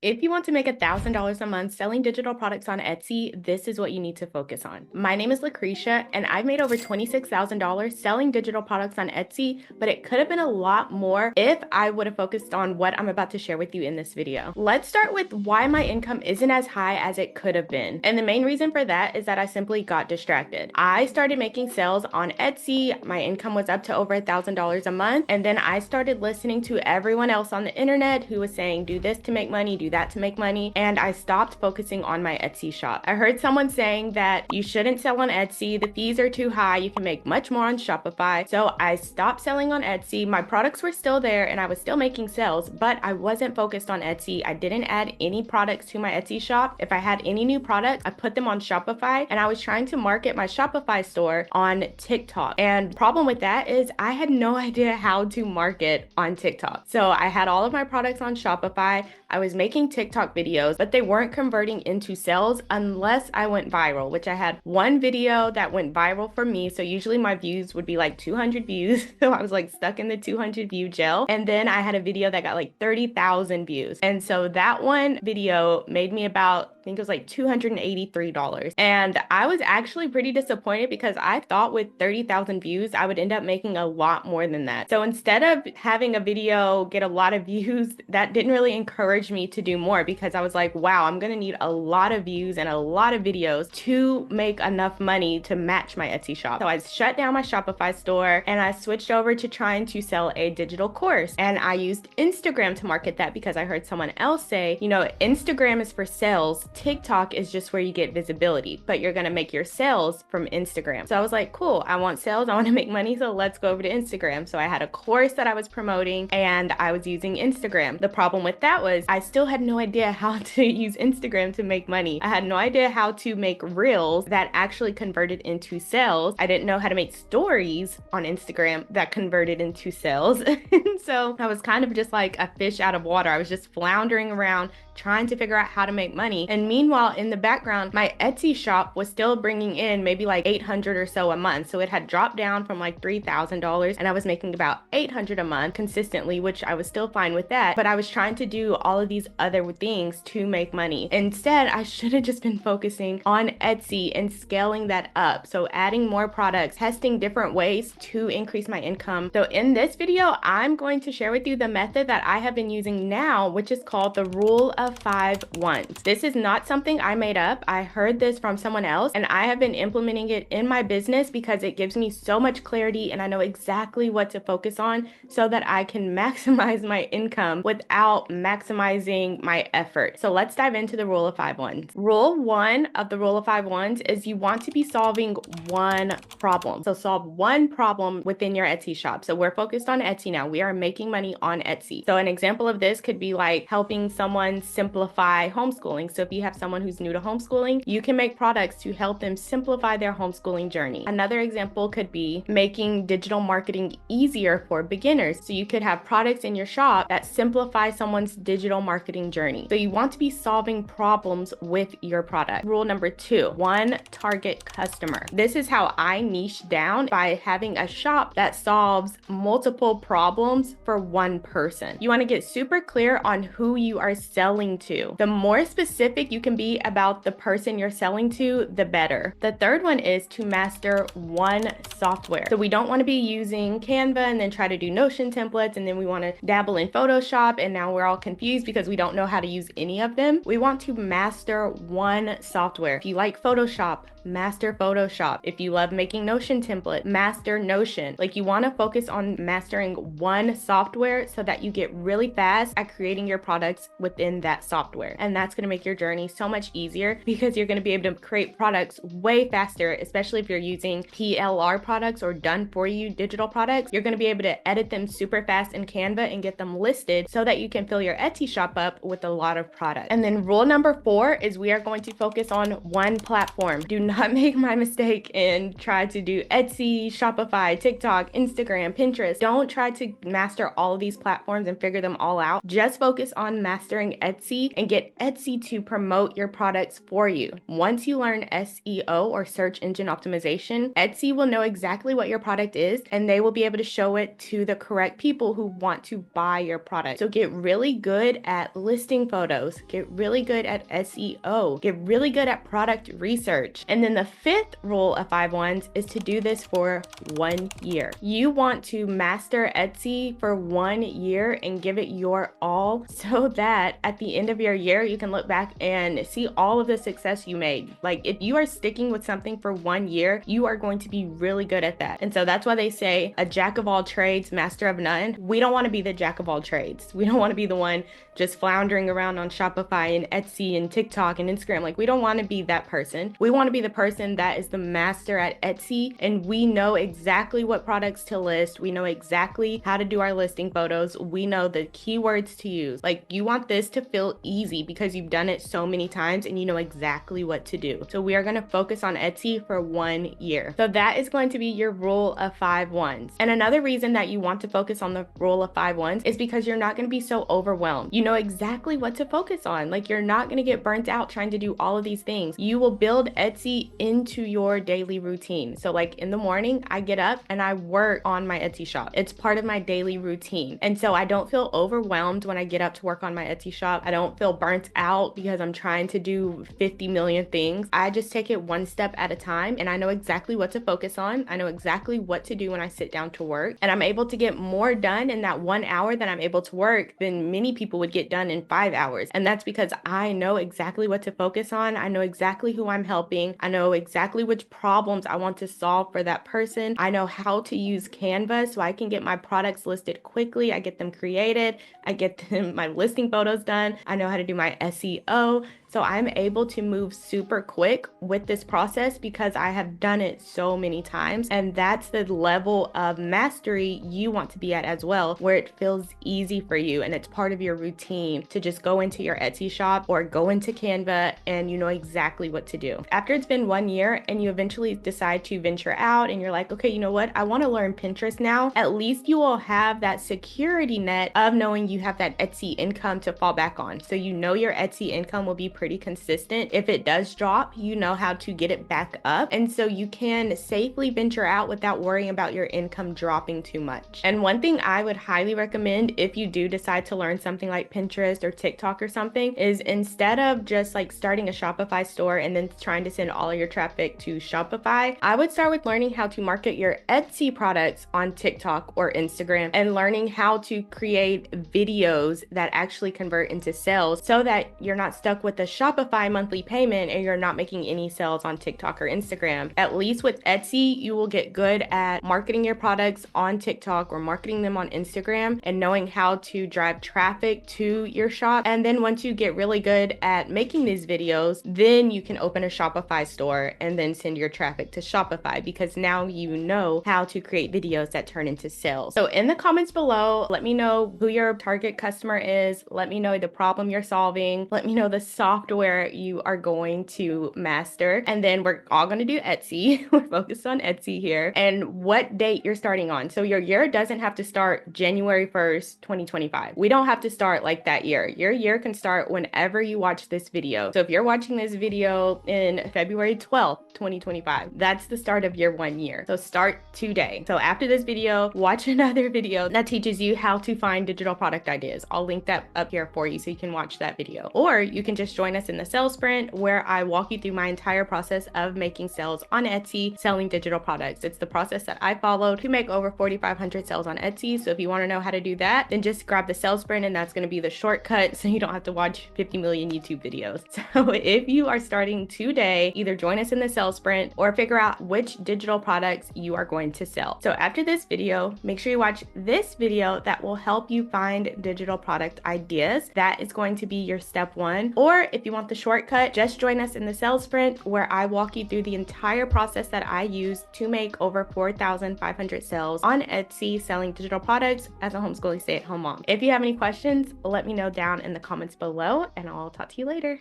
If you want to make $1,000 a month selling digital products on Etsy, this is what you need to focus on. My name is Lucretia, and I've made over $26,000 selling digital products on Etsy, but it could have been a lot more if I would have focused on what I'm about to share with you in this video. Let's start with why my income isn't as high as it could have been. And the main reason for that is that I simply got distracted. I started making sales on Etsy. My income was up to over $1,000 a month. And then I started listening to everyone else on the internet who was saying, do this to make money, do that to make money, and I stopped focusing on my Etsy shop. I heard someone saying that you shouldn't sell on Etsy, the fees are too high, you can make much more on Shopify. So I stopped selling on Etsy. My products were still there and I was still making sales, but I wasn't focused on Etsy. I didn't add any products to my Etsy shop. If I had any new products, I put them on Shopify, and I was trying to market my Shopify store on TikTok. And the problem with that is I had no idea how to market on TikTok. So I had all of my products on Shopify. I was making TikTok videos, but they weren't converting into sales unless I went viral, which I had one video that went viral for me. So usually my views would be like 200 views. So I was like stuck in the 200 view jail. And then I had a video that got like 30,000 views. And so that one video made me about, I think it was like $283. And I was actually pretty disappointed because I thought with 30,000 views, I would end up making a lot more than that. So instead of having a video get a lot of views, that didn't really encourage me to do more, because I was like, wow, I'm gonna need a lot of views and a lot of videos to make enough money to match my Etsy shop. So I shut down my Shopify store and I switched over to trying to sell a digital course. And I used Instagram to market that because I heard someone else say, you know, Instagram is for sales, TikTok is just where you get visibility, but you're gonna make your sales from Instagram. So I was like, cool, I want sales, I wanna make money, so let's go over to Instagram. So I had a course that I was promoting and I was using Instagram. The problem with that was I still had no idea how to use Instagram to make money. I had no idea how to make reels that actually converted into sales. I didn't know how to make stories on Instagram that converted into sales. And so I was kind of just like a fish out of water. I was just floundering around trying to figure out how to make money. And meanwhile, in the background, my Etsy shop was still bringing in maybe like $800 or so a month. So it had dropped down from like $3,000 and I was making about $800 a month consistently, which I was still fine with that. But I was trying to do all of these other things to make money. Instead, I should have just been focusing on Etsy and scaling that up. So adding more products, testing different ways to increase my income. So in this video, I'm going to share with you the method that I have been using now, which is called the Rule of 5 Ones. This is not something I made up. I heard this from someone else and I have been implementing it in my business because it gives me so much clarity and I know exactly what to focus on so that I can maximize my income without maximizing my effort. So let's dive into the Rule of 5 Ones. Rule 1 of the Rule of 5 Ones is you want to be solving one problem. So solve one problem within your Etsy shop. So we're focused on Etsy now. We are making money on Etsy. So an example of this could be like helping someone simplify homeschooling. So if you have someone who's new to homeschooling, you can make products to help them simplify their homeschooling journey. Another example could be making digital marketing easier for beginners. So you could have products in your shop that simplify someone's digital marketing journey. So you want to be solving problems with your product. Rule number 2, one target customer. This is how I niche down by having a shop that solves multiple problems for one person. You want to get super clear on who you are selling to. The more specific you can be about the person you're selling to, the better. The third one is to master one software. So we don't want to be using Canva and then try to do Notion templates, and then we want to dabble in Photoshop and now we're all confused because we don't know how to use any of them. We want to master one software. If you like Photoshop, master Photoshop. If you love making Notion template, master Notion. Like, you want to focus on mastering one software so that you get really fast at creating your products within that software. And that's going to make your journey so much easier because you're going to be able to create products way faster, especially if you're using PLR products or done for you digital products. You're going to be able to edit them super fast in Canva and get them listed so that you can fill your Etsy shop up with a lot of products. And then rule number 4 is we are going to focus on one platform. Do not make my mistake and try to do Etsy, Shopify, TikTok, Instagram, Pinterest. Don't try to master all of these platforms and figure them all out. Just focus on mastering Etsy and get Etsy to promote your products for you. Once you learn SEO or search engine optimization, Etsy will know exactly what your product is and they will be able to show it to the correct people who want to buy your product. So get really good at listing photos, get really good at SEO, get really good at product research. And then the fifth rule of 5 ones is to do this for 1 year. You want to master Etsy for 1 year and give it your all so that at the end of your year, you can look back and see all of the success you made. Like if you are sticking with something for 1 year, you are going to be really good at that. And so that's why they say a jack of all trades, master of none. We don't want to be the jack of all trades. We don't want to be the one just floundering around on Shopify and Etsy and TikTok and Instagram. Like we don't want to be that person. We want to be the person that is the master at Etsy and we know exactly what products to list. We know exactly how to do our listing photos. We know the keywords to use. Like you want this to feel easy because you've done it so many times and you know exactly what to do. So we are going to focus on Etsy for 1 year. So that is going to be your rule of 5 ones. And another reason that you want to focus on the rule of 5 ones is because you're not going to be so overwhelmed. You know exactly what to focus on. Like you're not going to get burnt out trying to do all of these things. You will build Etsy into your daily routine. So like in the morning, I get up and I work on my Etsy shop. It's part of my daily routine. And so I don't feel overwhelmed when I get up to work on my Etsy shop. I don't feel burnt out because I'm trying to do 50 million things. I just take it one step at a time and I know exactly what to focus on. I know exactly what to do when I sit down to work. And I'm able to get more done in that 1 hour that I'm able to work than many people would get done in 5 hours. And that's because I know exactly what to focus on. I know exactly who I'm helping. I know exactly which problems I want to solve for that person. I know how to use Canva so I can get my products listed quickly. I get them created. I get them my listing photos done. I know how to do my SEO. So I'm able to move super quick with this process because I have done it so many times. And that's the level of mastery you want to be at as well, where it feels easy for you and it's part of your routine to just go into your Etsy shop or go into Canva and you know exactly what to do. After it's been 1 year and you eventually decide to venture out and you're like, okay, you know what? I want to learn Pinterest now. At least you will have that security net of knowing you have that Etsy income to fall back on. So you know your Etsy income will be pretty consistent. If it does drop, you know how to get it back up. And so you can safely venture out without worrying about your income dropping too much. And one thing I would highly recommend if you do decide to learn something like Pinterest or TikTok or something is instead of just like starting a Shopify store and then trying to send all of your traffic to Shopify, I would start with learning how to market your Etsy products on TikTok or Instagram and learning how to create videos that actually convert into sales so that you're not stuck with a Shopify monthly payment and you're not making any sales on TikTok or Instagram. At least with Etsy, you will get good at marketing your products on TikTok or marketing them on Instagram and knowing how to drive traffic to your shop. And then once you get really good at making these videos, then you can open a Shopify store and then send your traffic to Shopify because now you know how to create videos that turn into sales. So in the comments below, let me know who your target customer is. Let me know the problem you're solving. Let me know the software you are going to master. And then we're all going to do Etsy. We're focused on Etsy here and what date you're starting on. So your year doesn't have to start January 1st, 2025. We don't have to start like that year. Your year can start whenever you watch this video. So if you're watching this video in February 12th, 2025, that's the start of your 1 year. So start today. So after this video, watch another video that teaches you how to find digital product ideas. I'll link that up here for you so you can watch that video. Or you can just join us in the sales sprint where I walk you through my entire process of making sales on Etsy, selling digital products. It's the process that I followed to make over 4,500 sales on Etsy. So if you want to know how to do that, then just grab the sales sprint and that's going to be the shortcut so you don't have to watch 50 million YouTube videos. So if you are starting today, either join us in the sales sprint or figure out which digital products you are going to sell. So after this video, make sure you watch this video that will help you find digital product ideas. That is going to be your step 1. Or if you want the shortcut, just join us in the sales sprint where I walk you through the entire process that I use to make over 4,500 sales on Etsy selling digital products as a homeschooling stay-at-home mom. If you have any questions, let me know down in the comments below and I'll talk to you later.